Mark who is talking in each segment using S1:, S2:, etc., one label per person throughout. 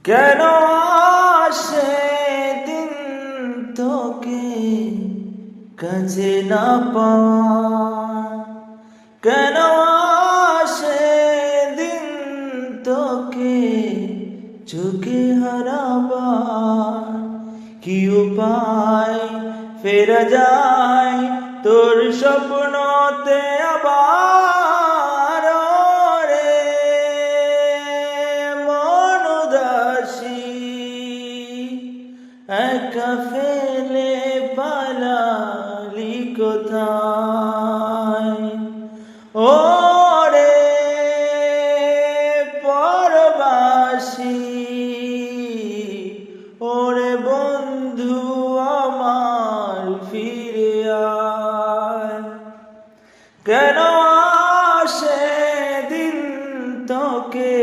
S1: কেন আসে দিন তোকে কাছে না পাওয়া, কেন আসে দিন তোকে চোখে হারাবার, কি উপায় ফেরা যায় তোর স্বপ্নতে আবার, রে মন উদাসী একা ফেলে পালালি কোথায়, ওরে পরবাসী, ওরে বন্ধু আমার ফিরে আয়। কেন আসে দিন তোকে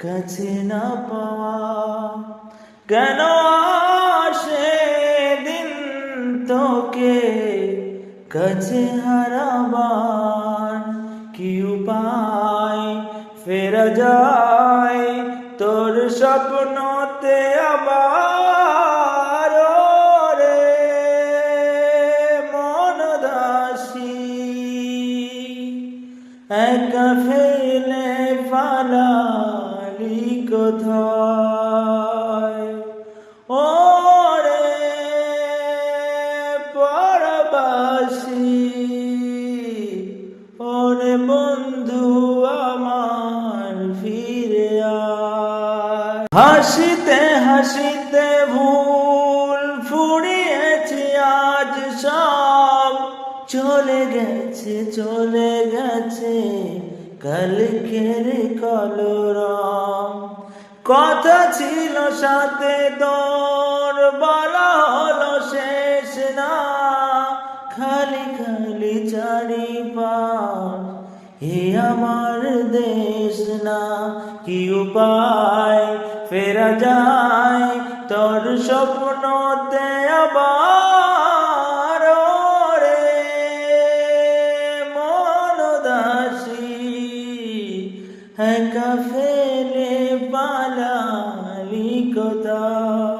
S1: কাছে না পাওয়া, কেন আসে দিন তোকে কাছে হারাবার, কি উপায় ফেরা যায় তোর স্বপ্নতে আবার, রে মন দাসী একা ফেলে পালালি কোথায়, ওরে পরবাসী, ওরে বন্ধু আমার ফিরে আয়। হাসিতে হাসিতে ভুল ফুরিয়েছি আজ সব, চলে গেছে চলে গেছে কালকের কলরব, কথা ছিল সাথে তোর বলা হলো শেষ না, খালি খালি চারিপাশ এ আমার দেশ না, কি উপায় ফেরা যায় তোর স্বপ্নতে আবার, রে মন দাসী একা ফেলে পালালি কোথায়।